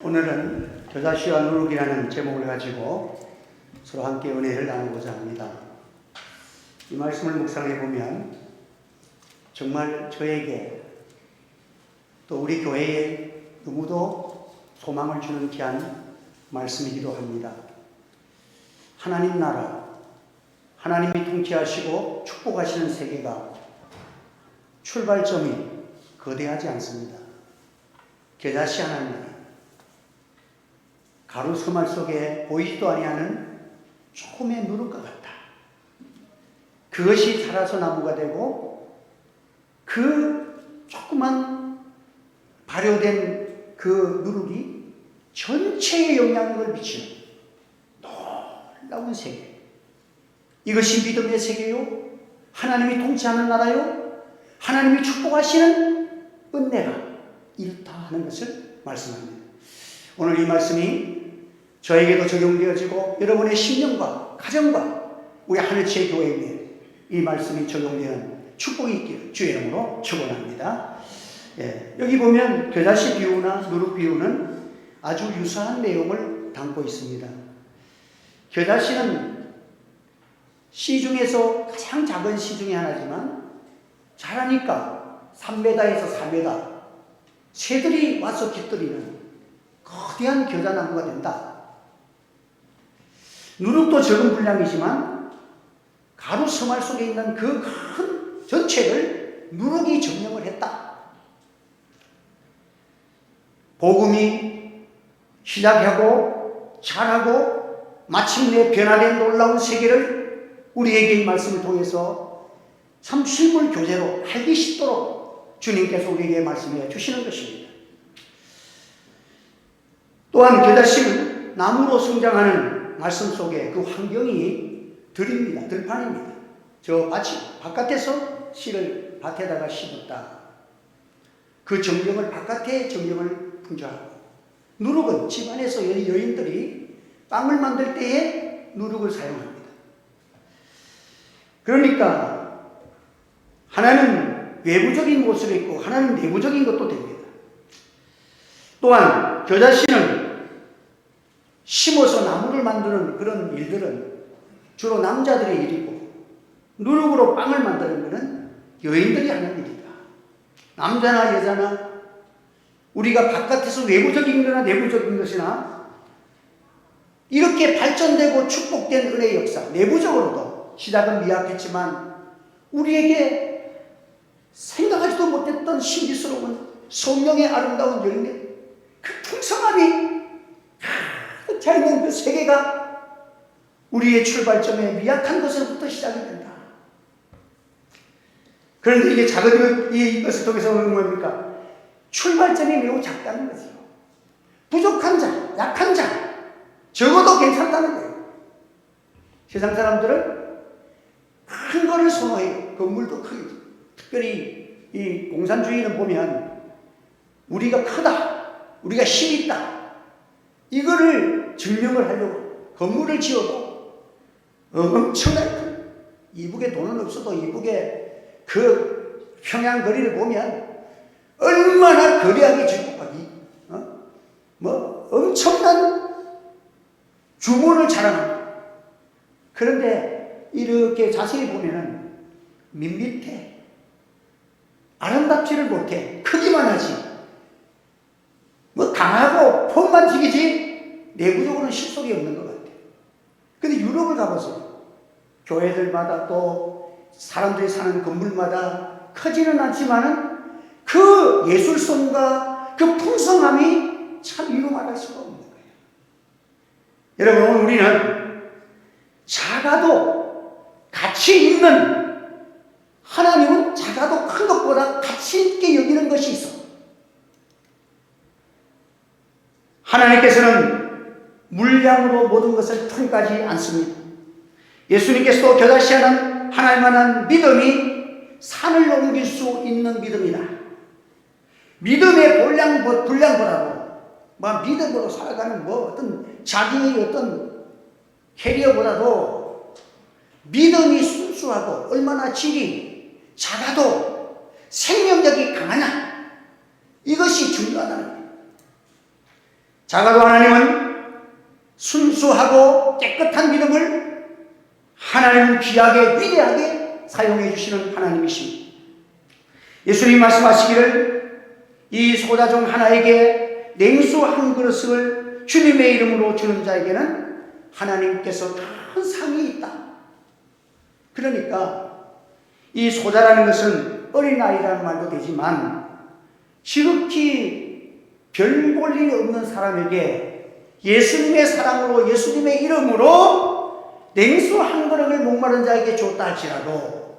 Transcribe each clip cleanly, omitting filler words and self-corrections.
오늘은 겨자씨와 누룩이라는 제목을 가지고 서로 함께 은혜를 나누고자 합니다. 이 말씀을 묵상해 보면 정말 저에게 또 우리 교회에 너무도 소망을 주는 귀한 말씀이기도 합니다. 하나님 나라, 하나님이 통치하시고 축복하시는 세계가 출발점이 거대하지 않습니다. 겨자씨 하나님, 가루 서말 속에 보이지도 아니하는 조금의 누룩과 같다. 그것이 자라서 나무가 되고 그 조그만 발효된 그 누룩이 전체에 영향력을 미치는 놀라운 세계. 이것이 믿음의 세계요? 하나님이 통치하는 나라요? 하나님이 축복하시는 은혜가 이렇다 하는 것을 말씀합니다. 오늘 이 말씀이 저에게도 적용되어지고 여러분의 심령과 가정과 우리 하늘지의 교회에 이 말씀이 적용되는 축복이 있기를 주의 이름으로 축원합니다. 여기 보면 겨자씨 비유나 누룩 비유는 아주 유사한 내용을 담고 있습니다. 겨자씨는 씨 중에서 가장 작은 씨 중에 하나지만 자라니까 3m에서 4m 새들이 와서 깃들이는 거대한 겨자나무가 된다. 누룩도 적은 분량이지만 가루 서말 속에 있는 그 큰 전체를 누룩이 점령을 했다. 복음이 시작하고 자라고 마침내 변화된 놀라운 세계를 우리에게 이 말씀을 통해서 참 실물 교제로 알기 쉽도록 주님께서 우리에게 말씀해 주시는 것입니다. 또한 겨자씨는 나무로 성장하는 말씀 속에 그 환경이 들입니다. 들판입니다. 저 밭이 바깥에서 씨를 밭에다가 심었다. 그 정경을 바깥에 정경을 풍조하고 누룩은 집안에서 여인들이 빵을 만들 때에 누룩을 사용합니다. 그러니까 하나는 외부적인 모습이 있고 하나는 내부적인 것도 됩니다. 또한 겨자씨는 심어서 나무를 만드는 그런 일들은 주로 남자들의 일이고 누룩으로 빵을 만드는 것은 여인들이 하는 일이다. 남자나 여자나 우리가 바깥에서 외부적인 거나 내부적인 것이나 이렇게 발전되고 축복된 은혜의 역사, 내부적으로도 시작은 미약했지만 우리에게 생각하지도 못했던 신비스러운 성령의 아름다운 열매, 그 풍성함이 가득 차 있는 그 세계가 우리의 출발점에 미약한 것에서부터 시작이 된다. 그런데 이게 작은 이것을 통해서 뭡니까? 출발점이 매우 작다는 거죠. 부족한 자, 약한 자, 적어도 괜찮다는 거예요. 세상 사람들은 큰 거를 선호해요. 건물도 크게. 특별히 이 공산주의는 보면 우리가 크다, 우리가 힘이 있다, 이거를 증명을 하려고 건물을 지어도 엄청나게 큰, 이북에 돈은 없어도 이북에 그 평양 거리를 보면 얼마나 거리하게 질곡하기, 엄청난 규모를 자랑합니다. 그런데 이렇게 자세히 보면은 밋밋해. 아름답지를 못해. 크기만 하지. 강하고 폼만 튀기지 내부적으로는 실속이 없는 것 같아요. 근데 유럽을 가보세요. 교회들마다 또 사람들이 사는 건물마다 크지는 않지만은 그 예술성과 그 풍성함이 참 이루 말할 수가 없는 거예요. 여러분, 우리는 작아도 가치 있는, 하나님은 작아도 큰 것보다 가치 있게 여기는 것이 있어. 하나님께서는 물량으로 모든 것을 평가하지 않습니다. 예수님께서도 겨자씨 하나님만한 믿음이 산을 옮길 수 있는 믿음이다. 믿음의 분량보다도 믿음으로 살아가는 어떤 자기의 어떤 캐리어보다도 믿음이 순수하고 얼마나 질이 작아도 생명력이 강하냐, 이것이 중요하다는 거예요. 작아도 하나님은 순수하고 깨끗한 믿음을 하나님은 귀하게 위대하게 사용해 주시는 하나님이십니다. 예수님 말씀하시기를 이 소자 중 하나에게 냉수 한 그릇을 주님의 이름으로 주는 자에게는 하나님께서 큰 상이 있다. 그러니까 이 소자라는 것은 어린아이라는 말도 되지만 지극히 별 볼 일이 없는 사람에게 예수님의 사랑으로 예수님의 이름으로 냉수 한 그릇을 목마른 자에게 줬다 할지라도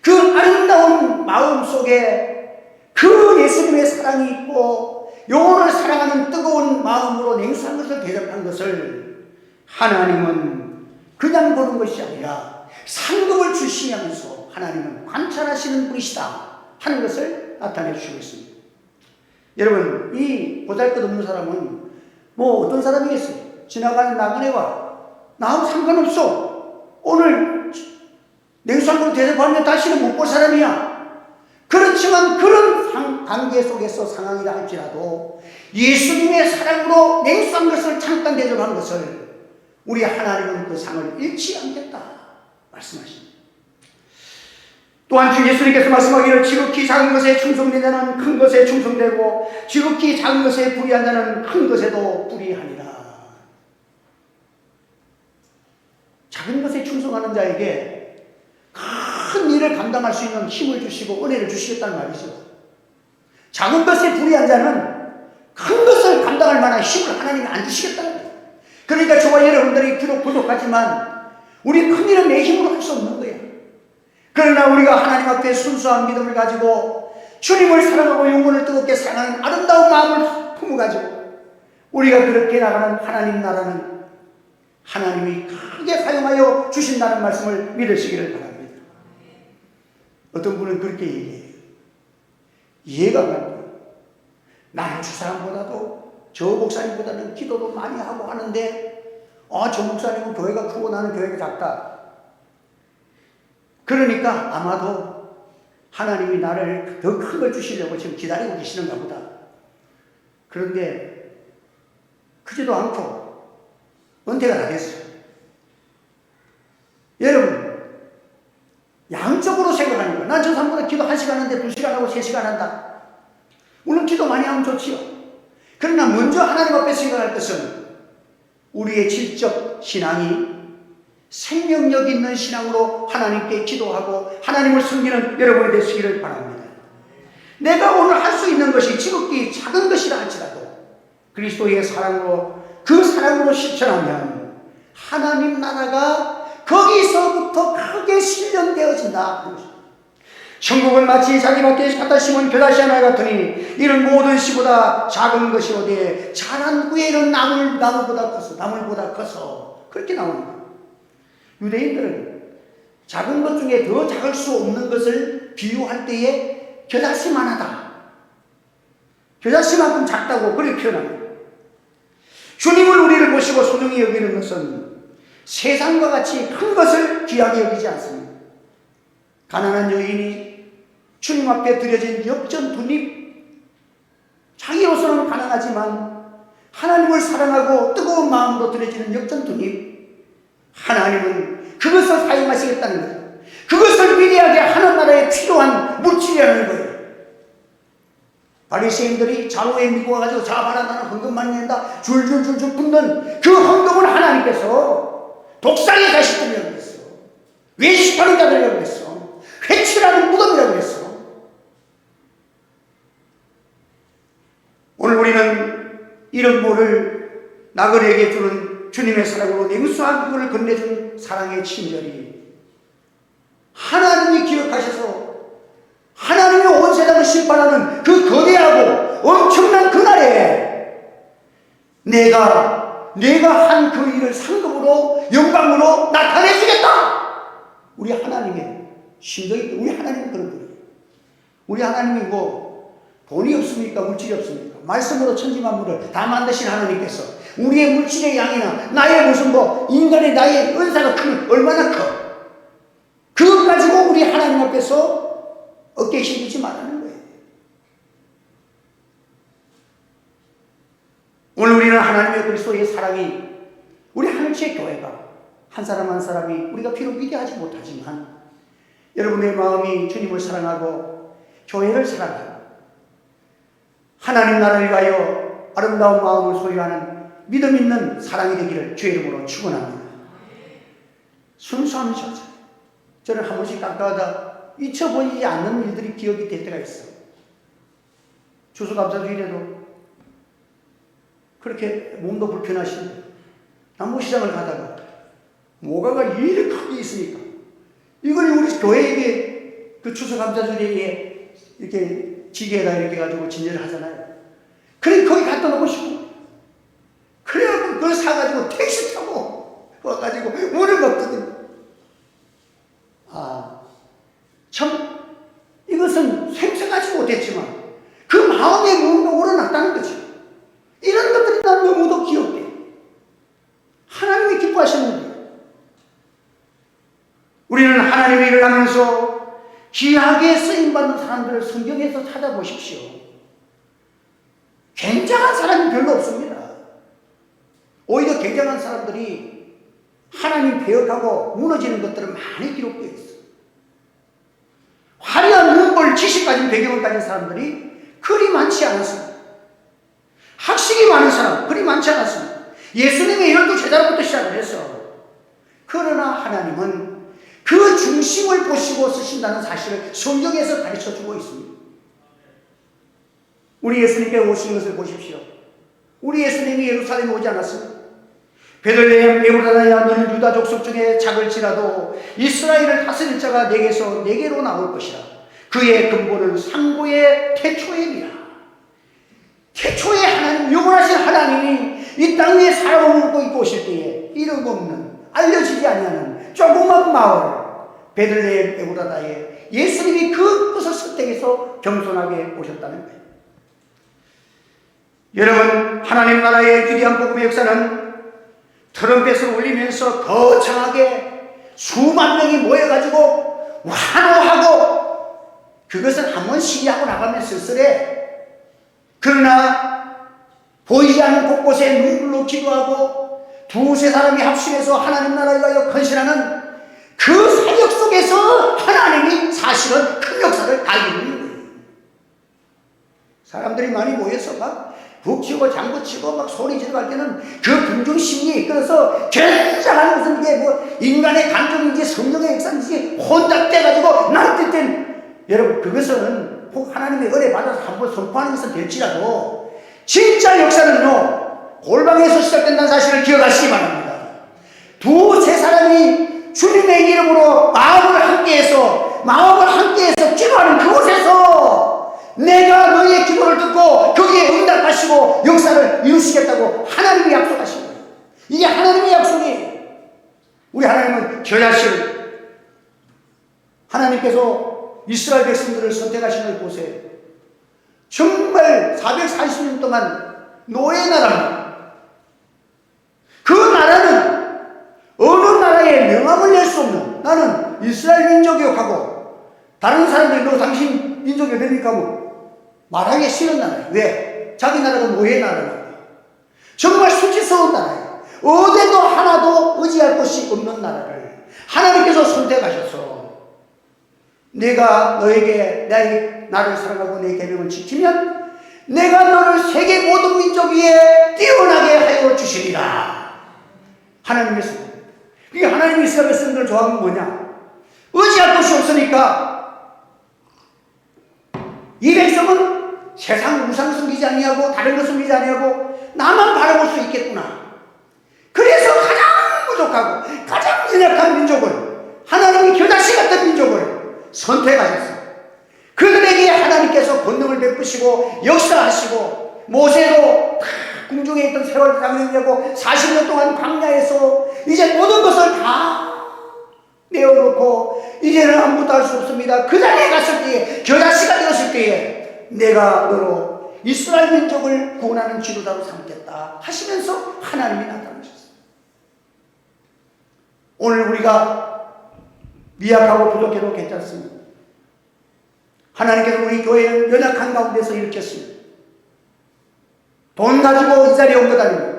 그 아름다운 마음 속에 그 예수님의 사랑이 있고 영혼을 사랑하는 뜨거운 마음으로 냉수 한 그릇을 대접한 것을 하나님은 그냥 보는 것이 아니라 상급을 주시면서 하나님은 관찰하시는 분이시다 하는 것을 나타내 주시고 있습니다. 여러분, 이 보잘것없는 사람은 뭐 어떤 사람이겠어요? 지나가는 나그네와 나하고 상관없어. 오늘 냉수 한 그릇 대접하면 다시는 못 볼 사람이야. 그렇지만 그런 관계 속에서 상황이라 할지라도 예수님의 사랑으로 냉수 한 것을 잠깐 대접한 것을 우리 하나님은 그 상을 잃지 않겠다 말씀하십니다. 또한 주 예수님께서 말씀하기를 지극히 작은 것에 충성된 자는 큰 것에 충성되고 지극히 작은 것에 불의한 자는 큰 것에도 불의하니라. 작은 것에 충성하는 자에게 큰 일을 감당할 수 있는 힘을 주시고 은혜를 주시겠다는 말이죠. 작은 것에 불의한 자는 큰 것을 감당할 만한 힘을 하나님이 안 주시겠다는 거예요. 그러니까 저와 여러분들이 비록 부족하지만 우리 큰 일은 내 힘으로 할 수 없는 거예요. 그러나 우리가 하나님 앞에 순수한 믿음을 가지고 주님을 사랑하고 영혼을 뜨겁게 사랑하는 아름다운 마음을 품어가지고 우리가 그렇게 나가는 하나님 나라는 하나님이 크게 사용하여 주신다는 말씀을 믿으시기를 바랍니다. 어떤 분은 그렇게 얘기해요. 이해가 안 가요. 나는 저 사람보다도 저 목사님보다는 기도도 많이 하고 하는데 저 목사님은 교회가 크고 나는 교회가 작다. 그러니까 아마도 하나님이 나를 더 큰 걸 주시려고 지금 기다리고 계시는가 보다. 그런데 크지도 않고 은퇴가 다 됐어요. 여러분, 양적으로 생각하는 거예요. 난 저 사람보다 기도 1시간 하는데 2시간 하고 3시간 한다. 물론 기도 많이 하면 좋지요. 그러나 먼저 하나님 앞에 생각할 것은 우리의 질적 신앙이 생명력 있는 신앙으로 하나님께 기도하고 하나님을 섬기는 여러분이 되시기를 바랍니다. 내가 오늘 할 수 있는 것이 지극히 작은 것이라 할지라도 그리스도의 사랑으로 그 사랑으로 실천하면 하나님 나라가 거기서부터 크게 실현되어진다. 천국은 마치 자기 밭에 갖다 심은 겨자씨 하나 같으니 이는 모든 씨보다 작은 것이오되 자란 후에는 나물보다 커서 그렇게 나오는 거예요. 유대인들은 작은 것 중에 더 작을 수 없는 것을 비유할 때에 겨자씨만 하다. 겨자씨만큼 작다고 그렇게 표현합니다. 주님을 우리를 보시고 소중히 여기는 것은 세상과 같이 큰 것을 귀하게 여기지 않습니다. 가난한 여인이 주님 앞에 드려진 역전 두립, 자기로서는 가난하지만 하나님을 사랑하고 뜨거운 마음으로 드려지는 역전 두립, 하나님은 그것을 사용하시겠다는 거예요. 그것을 위대하게 하는 나라에 필요한 물질이라는 거예요. 바리새인들이 자루에 밀고 와가지고 자바라 나는 헌금 많이 낸다 줄줄줄줄 붓는 그 헌금을 하나님께서 독사의 자식들이라고 그랬어. 외식하는 자들이라고 그랬어. 회칠하는 무덤이라고 그랬어. 오늘 우리는 이런 모를 나그네에게 주는 주님의 사랑으로 냉수한 그를 건네준 사랑의 친절이 하나님이 기억하셔서 하나님이 온 세상을 심판하는 그 거대하고 엄청난 그날에 내가 한 그 일을 상급으로 영광으로 나타내주겠다. 우리 하나님의 심정이, 우리 하나님은 그런 분이에요. 우리 하나님이 뭐 돈이 없습니까? 물질이 없습니까? 말씀으로 천지만물을 다 만드신 하나님께서 우리의 물질의 양이나 나의 무슨 인간의 나의 은사가 크면 얼마나 커? 그것 가지고 우리 하나님 앞에서 어깨에 힘주지 말라는 거예요. 오늘 우리는 하나님의 그리스도의 사랑이 우리 하늘의 교회가 한 사람 한 사람이 우리가 비록 위대하지 못하지만 여러분의 마음이 주님을 사랑하고 교회를 사랑하고 하나님 나라를 위하여 아름다운 마음을 소유하는 믿음 있는 사랑이 되기를 주의 이름으로 축원합니다. 순수함이 좋죠. 저는 한 번씩 깜깜하다 잊혀버리지 않는 일들이 기억이 될 때가 있어. 추수감사주일에도 그렇게 몸도 불편하신데 남부시장을 가다가 모가가 이렇게 크게 있으니까 이걸 우리 교회에게 그 추수감사주일에 이렇게 지게에다 이렇게 가지고 진열을 하잖아요. 그래 거기 갖다 놓고 싶고 그래갖고 그걸 사가지고 택시 타고 와가지고 물을 먹거든. 참 이것은 생생하지 못했지만 그 마음에 뭔가 우러났다는 거죠. 이런 것들이 난 너무도 귀엽게 하나님이 기뻐하시는 거예요. 우리는 하나님의 일을 하면서 귀하게 쓰임받는 사람들을 성경에서 찾아보십시오. 굉장한 사람이 별로 없습니다. 오히려 굉장한 사람들이 하나님 배역하고 무너지는 것들은 많이 기록되어 있어요. 화려한 눈볼 지식 가진 배경을 가진 사람들이 그리 많지 않았습니다. 학식이 많은 사람 그리 많지 않았습니다. 예수님의 12제자로부터 시작을 해서 그러나 하나님은 그 중심을 보시고 쓰신다는 사실을 성경에서 가르쳐주고 있습니다. 우리 예수님께 오신 것을 보십시오. 우리 예수님이 예루살렘에 오지 않았습니다. 베들레헴 에브라다야 너는 유다 족속 중에 작을지라도 이스라엘을 다스릴 자가 내게서 내게로 나올 것이라. 그의 근본은 상고의 태초에이라. 태초에 하나님, 영원하신 하나님이 이 땅 위에 사람을 먹고 오실 때에 이름 없는 알려지지 아니하는 조그만 마을 베들레헴 에브라다에 예수님이 그 끝을 선택해서 겸손하게 오셨다는 거예요. 여러분, 하나님 나라의 위대한 복음의 역사는 트럼펫을 울리면서 거창하게 수만 명이 모여가지고 환호하고 그것은 한번 시위하고 나가면 쓸쓸해. 그러나 보이지 않는 곳곳에 눈물로 기도하고 두세 사람이 합심해서 하나님 나라를 위하여 헌신하는 그 사역 속에서 하나님이 사실은 큰 역사를 다 이루는 거예요. 사람들이 많이 모여서 막 북치고 장구치고 막 소리 지르고 할 때는 그 분중 심리에 이끌어서 굉장한 무슨 이게 뭐 인간의 감정인지 성령의 역사인지 혼잡돼가지고 날뛸 땐 여러분 그것은 혹 하나님의 은혜 받아서 한번 선포하는 것은 될지라도 진짜 역사는요 골방에서 시작된다는 사실을 기억하시기 바랍니다. 두세 사람이 주님의 이름으로 마음을 함께해서 기도하는 그곳에서 내가 너희의 기도를 듣고 거기에 응답하시고 역사를 이루시겠다고 하나님이 약속하신 거예요. 이게 하나님의 약속이에요. 우리 하나님은 겨자씨를 하나님께서 이스라엘 백성들을 선택하신 걸 보세요. 정말 440년 동안 노예 나라입니다. 그 나라는 어느 나라에 명함을 낼 수 없는 나는 이스라엘 민족이요 하고 다른 사람들이 너 당신 민족이 됩니까? 말하기 싫은 나라예요. 왜? 자기 나라가 노예 나라라고. 정말 수치스러운 나라예요. 어디도 하나도 의지할 곳이 없는 나라를 하나님께서 선택하셔서 내가 너에게 나를 사랑하고 내 계명을 지키면 내가 너를 세계 모든 민족 위에 뛰어나게 하여 주시리라. 하나님의 선택. 이게 하나님이 이스라엘 백성들을 좋아하는 건 뭐냐? 의지할 곳이 없으니까 이 백성은 세상 우상 숨기지 아니하고 다른 것 숨기지 아니하고 나만 바라볼 수 있겠구나. 그래서 가장 부족하고 가장 연약한 민족을 하나님이 겨자씨 같은 민족을 선택하셨어요. 그들에게 하나님께서 권능을 베푸시고 역사하시고 모세도 궁중에 있던 세월 장면이라고 40년 동안 광야에서 이제 모든 것을 다 내어놓고 이제는 아무것도 할 수 없습니다. 그 자리에 갔을 때에 겨자씨가 되었을 때에 내가 너로 이스라엘 민족을 구원하는 지도자로 삼겠다 하시면서 하나님이 나타나셨어요. 오늘 우리가 미약하고 부족해도 괜찮습니다. 하나님께서 우리 교회는 연약한 가운데서 일으켰습니다. 돈 가지고 이 자리에 온 것 아닙니다.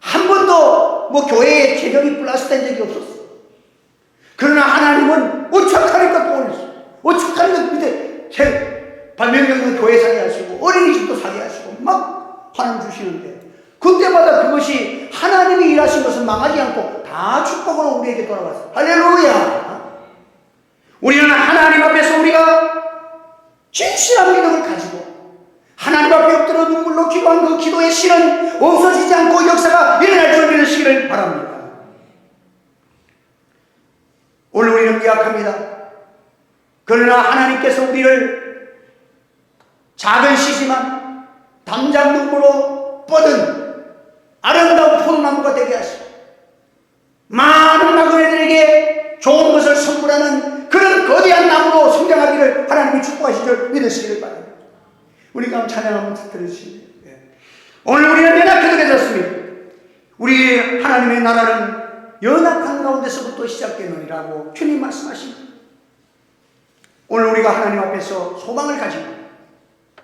한 번도 뭐 교회에 재정이 플러스된 적이 없었어. 그러나 하나님은 오죽하니까 또 올렸어. 오죽하니까 밑에 발명경도 교회 사게 하시고 어린이집도 사게 하시고 막 하나님 주시는데, 그때마다 그것이 하나님이 일하신 것은 망하지 않고 다 축복으로 우리에게 돌아왔어. 할렐루야. 우리는 하나님 앞에서 우리가 진실한 믿음을 가지고 하나님 앞에 엎드려 눈물로 기도한 그 기도의 실은 없어지지 않고 역사가 일어날 줄 믿으시기를 바랍니다. 오늘 우리는 미약합니다. 그러나 하나님께서 우리를 작은 시지만 담장눈으로 뻗은 아름다운 포도나무가 되게 하시고 많은 나그네들에게 좋은 것을 선물하는 그런 거대한 나무로 성장하기를 하나님이 축복하신 줄 믿으시기를 바랍니다. 우리가 한번 찬양 한번 들으시죠. 오늘 우리는 연약해도 괜찮습니다. 우리 하나님의 나라는 연약한 가운데서부터 시작되느니라고 주님 말씀하십니다. 오늘 우리가 하나님 앞에서 소망을 가지고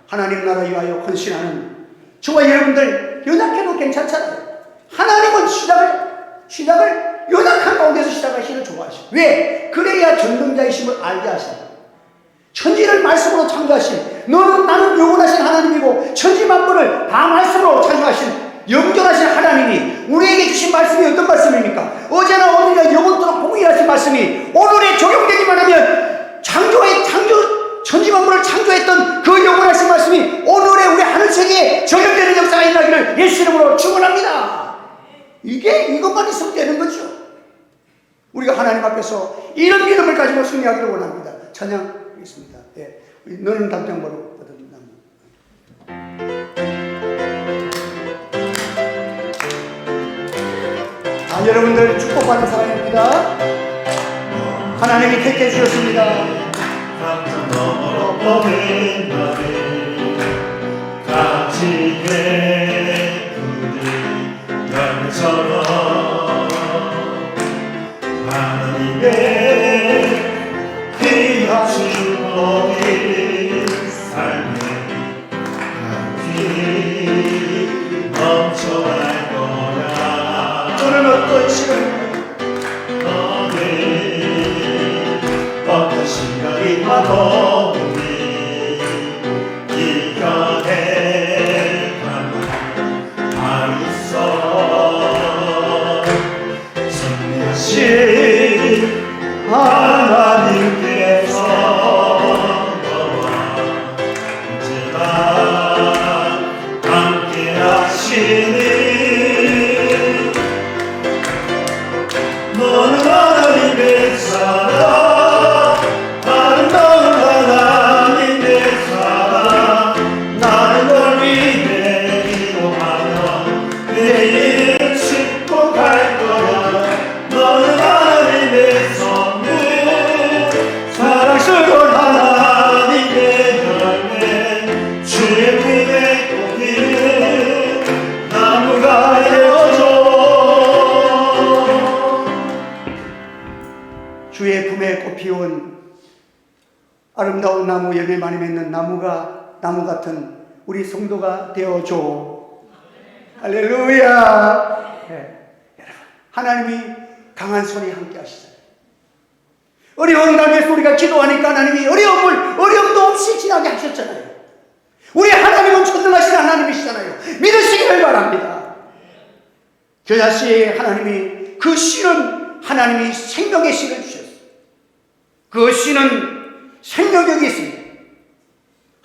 하나님 나라 위하여 헌신하는 저와 여러분들, 연약해도 괜찮잖아요. 하나님은 시작을 연약한 가운데서 시작하시기를 좋아하시고, 왜? 그래야 전능자이심을 알게 하신다. 천지를 말씀으로 창조하신, 너는 나는 영원하신 하나님이고 천지 만물을 다 말씀으로 창조하신 영존하신 하나님이 우리에게 주신 말씀이 어떤 말씀입니까? 어제나 오늘이나 영원토록 공의하신 말씀이 오늘에 적용되기만 하면 천지 만물을 창조했던 그 영원하신 말씀이 오늘의 우리 하늘세계에 적용되는 역사가 일어나기를 예수 이름으로 축원합니다. 이것만 있으면 되는 거죠. 우리가 하나님 앞에서 이런 믿음을 가지고 승리하기를 원합니다. 찬양하겠습니다. 예. 너는 담장바로 받은 나무. 여러분들 축복받는 사람입니다. 하나님이 택해 주셨습니다. 같이 예쁘게 별처럼 하나님의 귀한 축복이 삶에 함께 넘쳐날 거야. 저는 어떤 시간 어떤 시간이 와도 이겨낼 하루 있어. 승리하신 하나님께서 너와 언제나 함께 하시니 너는 하나님의 사랑, 아름다운 나무, 열매 많이 맺는 나무 같은 우리 성도가 되어줘. 할렐루야. 네. 여러분, 하나님이 강한 손이 함께 하시잖아요. 어려운 가운데서 우리가 기도하니까 하나님이 어려움도 없이 지나게 하셨잖아요. 우리 하나님은 전능하신 하나님이시잖아요. 믿으시기를 바랍니다. 겨자씨 하나님이 그 씨는 하나님이 생명의 씨를 주셨어요. 그 씨는 생명력이 있습니다.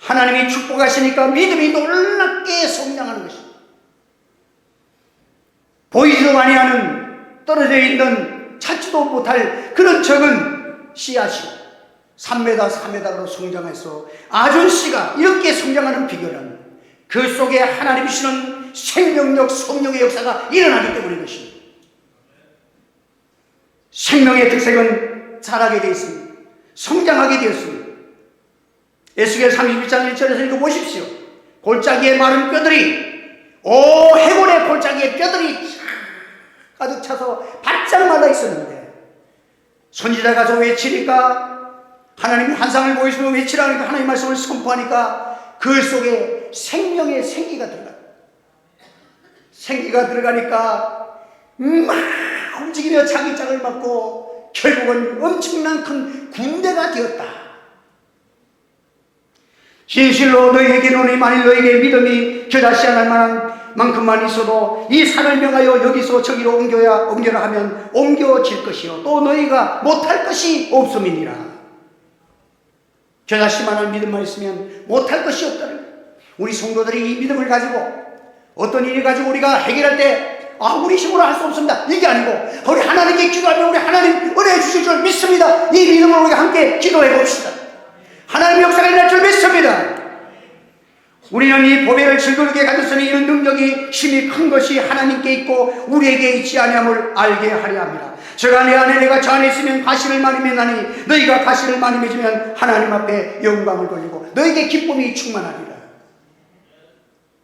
하나님이 축복하시니까 믿음이 놀랍게 성장하는 것입니다. 보이지도 아니하는 떨어져 있는 찾지도 못할 그런 적은 씨앗이 3m, 4m로 성장해서 아준 씨가 이렇게 성장하는 비결은 그 속에 하나님이 주시는 생명력, 성령의 역사가 일어나기 때문인 것입니다. 생명의 특색은 자라게 되어 있습니다. 성장하게 되었습니다. 에스겔 32장 1절에서 읽어보십시오. 골짜기에 마른 뼈들이, 해골의 골짜기에 뼈들이 가득 차서 바짝 말라 있었는데 선지자가 가서 외치니까, 하나님이 환상을 보이시며 외치라니까, 하나님의 말씀을 선포하니까 그 속에 속에 생명의 생기가 들어가. 생기가 들어가니까 막 움직이며 자기 짝을 맞고 결국은 엄청난 큰 군대가 되었다. 진실로 너희에게 이르노니 만일 너희에게 믿음이 겨자씨 할 만한 만큼만 있어도 이 산을 명하여 여기서 저기로 옮겨라 하면 옮겨질 것이요 또 너희가 못할 것이 없음이니라. 겨자씨만한 믿음만 있으면 못할 것이 없다는 거예요. 우리 성도들이 이 믿음을 가지고 어떤 일을 가지고 우리가 해결할 때 우리 힘으로 할 수 없습니다 이게 아니고 우리 하나님께 기도하면 우리 하나님 은혜 주실 줄 믿습니다. 이 믿음으로 우리가 함께 기도해 봅시다. 하나님의 역사가 일어날 줄 믿습니다. 우리는 이 보배를 즐겁게 가졌으니 이런 능력이 힘이 큰 것이 하나님께 있고 우리에게 있지 아니함을 알게 하려 합니다. 저가 내 안에 내가 저 안에 있으면 가시를 많이 맺나니 너희가 가시를 많이 맺으면 하나님 앞에 영광을 돌리고 너희에게 기쁨이 충만하리라.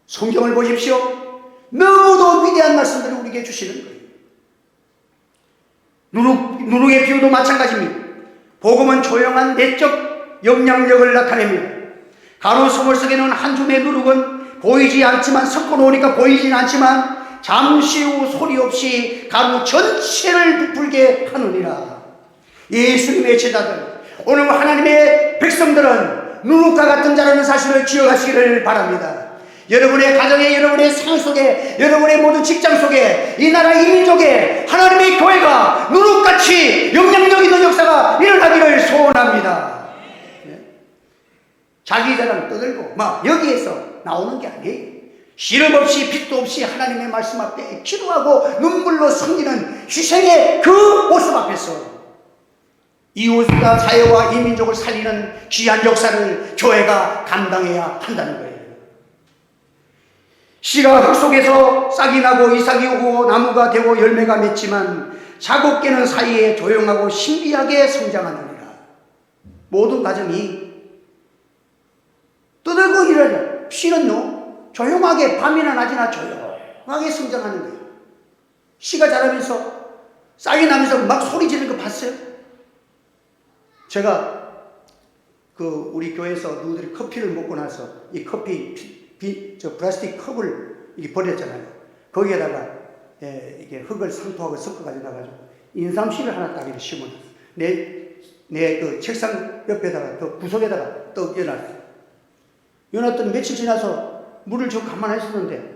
성경을 보십시오. 너무도 위대한 말씀들을 우리에게 주시는 거예요. 누룩의 비유도 마찬가지입니다. 복음은 조용한 내적 영향력을 나타냅니다. 가루 소물 속에는 한 줌의 누룩은 보이지 않지만 섞어 놓으니까 보이진 않지만 잠시 후 소리 없이 가루 전체를 부풀게 하느니라. 예수님의 제자들, 오늘 하나님의 백성들은 누룩과 같은 자라는 사실을 기억하시기를 바랍니다. 여러분의 가정에, 여러분의 상 속에, 여러분의 모든 직장 속에, 이 나라 이 민족에 하나님의 교회가 누룩같이 영향력 있는 역사가 일어나기를 소원합니다. 자기 자랑 떠들고 막 여기에서 나오는 게 아니에요. 시름 없이 빚도 없이 하나님의 말씀 앞에 기도하고 눈물로 섬기는 희생의 그 모습 앞에서 이웃과 사회와 이 민족을 살리는 귀한 역사를 교회가 감당해야 한다는 거예요. 씨가 흙 속에서 싹이 나고 이삭이 오고 나무가 되고 열매가 맺지만 자국 깨는 사이에 조용하고 신비하게 성장하느니라. 모든 가정이 떠들고 일어나. 씨는요 조용하게 밤이나 낮이나 조용하게 성장하는 거예요. 씨가 자라면서 싹이 나면서 막 소리 지르는 거 봤어요? 제가 우리 교회에서 누구들이 커피를 먹고 나서 이 커피 플라스틱 컵을 이렇게 버렸잖아요. 거기에다가 이게 흙을 상토하고 섞어가지고 나가지고 인삼씨를 하나 딱 이렇게 심어놨어요. 내 그 책상 옆에다가 그 구석에다가 떡 여놨어요. 여놨더니 며칠 지나서 물을 좀 가만히 있었는데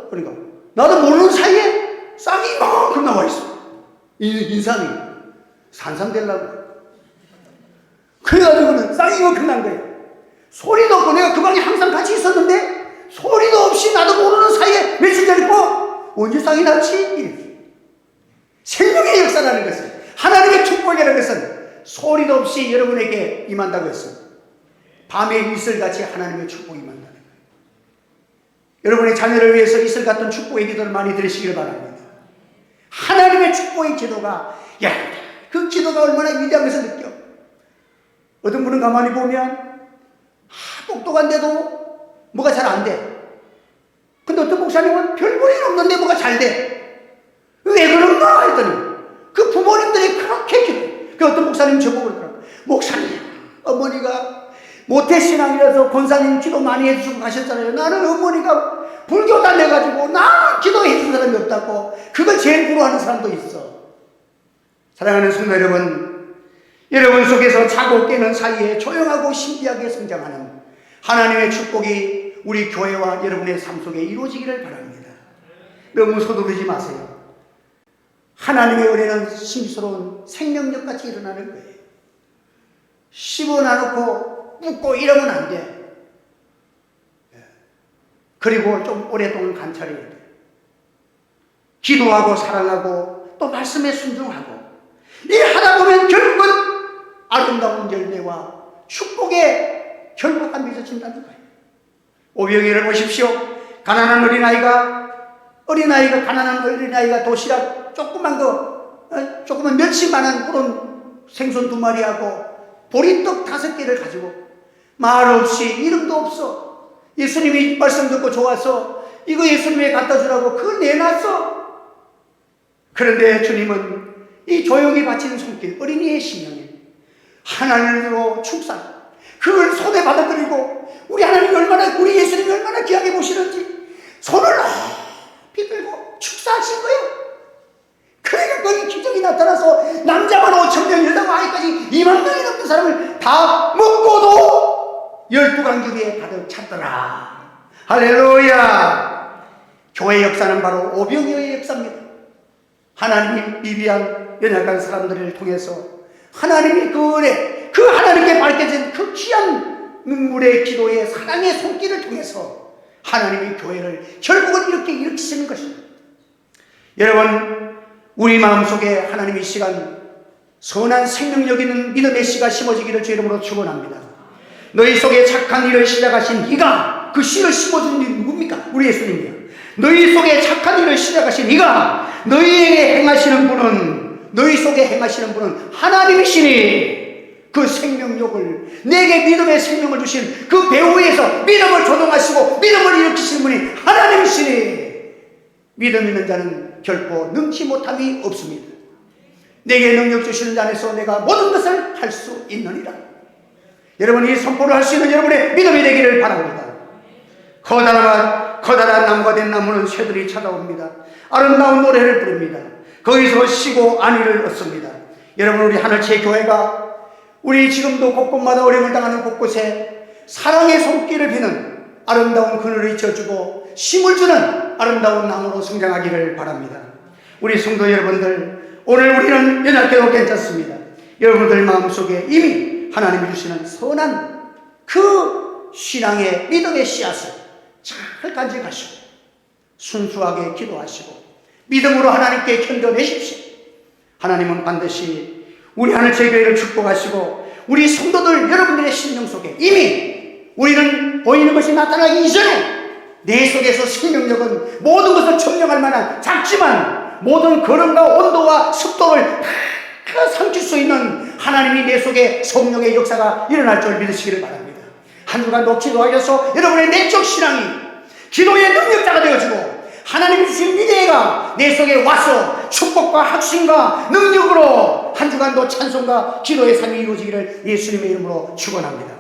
그러니까 나도 모르는 사이에 싹이 이만큼 나와 있어. 인삼이 산삼되려고. 그래가지고는 싹이 이만큼 난 거예요. 소리도 없고 내가 그 방에 항상 같이 있었는데 소리도 없이 나도 모르는 사이에 며칠 전에 언제 싹이 났지? 이렇게. 생명의 역사라는 것은, 하나님의 축복이라는 것은 소리도 없이 여러분에게 임한다고 했습니다. 밤의 이슬같이 하나님의 축복이 임한다는 거예요. 여러분의 자녀를 위해서 이슬 같은 축복의 기도를 많이 드리시길 바랍니다. 하나님의 축복의 기도가, 그 기도가 얼마나 위대한 것을 느껴. 어떤 분은 가만히 보면 똑똑한데도 뭐가 잘 안 돼. 근데 어떤 목사님은 별 볼일 없는데 뭐가 잘 돼. 왜 그런가 했더니 그 부모님들이 그렇게 기도해. 그 어떤 목사님 저보고 그러더라고요. 목사님, 어머니가 모태신앙이라서 권사님 기도 많이 해주시고 가셨잖아요. 나는 어머니가 불교 다녀가지고 나 기도해 준 사람이 없다고. 그걸 제일 부러워하는 사람도 있어. 사랑하는 성도 여러분 속에서 자고 깨는 사이에 조용하고 신비하게 성장하는 하나님의 축복이 우리 교회와 여러분의 삶 속에 이루어지기를 바랍니다. 너무 서두르지 마세요. 하나님의 은혜는 신비스러운 생명력같이 일어나는 거예요. 씹어놔놓고 묻고 이러면 안 돼. 그리고 좀 오랫동안 관찰해야 돼. 기도하고 사랑하고 또 말씀에 순종하고 이 하다 보면 결국은 아름다운 열매와 축복의 결과가 맺어진다는 거예요. 오병이를 보십시오. 가난한 어린아이가 도시락 조그만 멸치만한 그런 생선 2마리하고 보리떡 5개를 가지고 말 없이 이름도 없어. 예수님이 말씀 듣고 좋아서 이거 예수님에 갖다 주라고 그걸 내놨어. 그런데 주님은 이 조용히 바치는 손길, 어린이의 심령에 하나님으로 축사, 그걸 손에 받아들이고 우리 하나님이 얼마나, 우리 예수님이 얼마나 귀하게 보시는지 손을 높이 들고 축사하신 거예요. 그러니까 거기 기적이 나타나서 남자만 5,000명, 여자만 아이까지 2만 명이 넘는 사람을 다 먹고도 12강주비에 가득 찼더라. 할렐루야. 교회 역사는 바로 오병이어의 역사입니다. 하나님이 미비한 연약한 사람들을 통해서 하나님이 그 하나님께 밝혀진 그 귀한 눈물의 기도의 사랑의 손길을 통해서 하나님이 교회를 결국은 이렇게 일으키시는 것입니다. 여러분, 우리 마음속에 하나님의 시간 선한 생명력 있는 믿음의 씨가 심어지기를 주 이름으로 축원합니다. 너희 속에 착한 일을 시작하신 이가, 그 씨를 심어준 일이 누굽니까? 우리 예수님이요. 너희 속에 착한 일을 시작하신 이가 너희에게 행하시는 분은, 너희 속에 행하시는 분은 하나님이시니 그 생명력을, 내게 믿음의 생명을 주신 그 배후에서 믿음을 조동하시고 믿음을 일으키시는 분이 하나님이시니 믿음 있는 자는 결코 능치 못함이 없습니다. 내게 능력 주시는 자 안에서 내가 모든 것을 할 수 있느니라. 여러분, 이 선포를 할 수 있는 여러분의 믿음이 되기를 바랍니다. 커다란 나무가 된 나무는 새들이 찾아옵니다. 아름다운 노래를 부릅니다. 거기서 쉬고 안위를 얻습니다. 여러분, 우리 하늘채 교회가 우리 지금도 곳곳마다 어려움을 당하는 곳곳에 사랑의 손길을 비는 아름다운 그늘을 져주고 심을 주는 아름다운 나무로 성장하기를 바랍니다. 우리 성도 여러분들, 오늘 우리는 연약해도 괜찮습니다. 여러분들 마음속에 이미 하나님이 주시는 선한 그 신앙의 믿음의 씨앗을 잘 간직하시고 순수하게 기도하시고 믿음으로 하나님께 견뎌내십시오. 하나님은 반드시 우리 하늘새 교회를 축복하시고 우리 성도들 여러분들의 심령 속에 이미 우리는 보이는 것이 나타나기 이전에 내 속에서 생명력은 모든 것을 점령할 만한 작지만 모든 걸음과 온도와 습도를 다 삼킬 수 있는 하나님이 내 속에 성령의 역사가 일어날 줄 믿으시기를 바랍니다. 한 주간도 기도하셔서 여러분의 내적 신앙이 기도의 능력자가 되어지고 하나님이 주신 미래가 내 속에 와서 축복과 확신과 능력으로 한 주간도 찬송과 기도의 삶이 이루어지기를 예수님의 이름으로 축원합니다.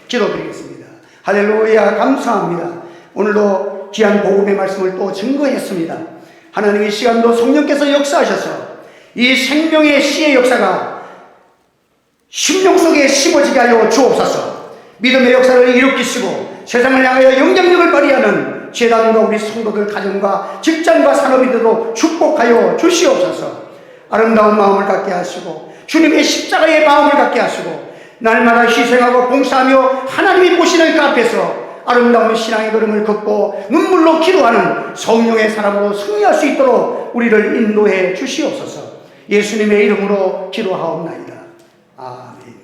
기도드리겠습니다. 할렐루야. 감사합니다. 오늘도 귀한 복음의 말씀을 또 증거했습니다. 하나님의 시간도 성령께서 역사하셔서 이 생명의 씨의 역사가 심령 속에 심어지게 하여 주옵소서. 믿음의 역사를 일으키시고 세상을 향하여 영향력을 발휘하는 제단과 우리 성도들 가정과 직장과 산업이 되도록 축복하여 주시옵소서. 아름다운 마음을 갖게 하시고 주님의 십자가의 마음을 갖게 하시고 날마다 희생하고 봉사하며 하나님이 보시는 그 앞에서 아름다운 신앙의 걸음을 걷고 눈물로 기도하는 성령의 사람으로 승리할 수 있도록 우리를 인도해 주시옵소서. 예수님의 이름으로 기도하옵나이다. 아멘.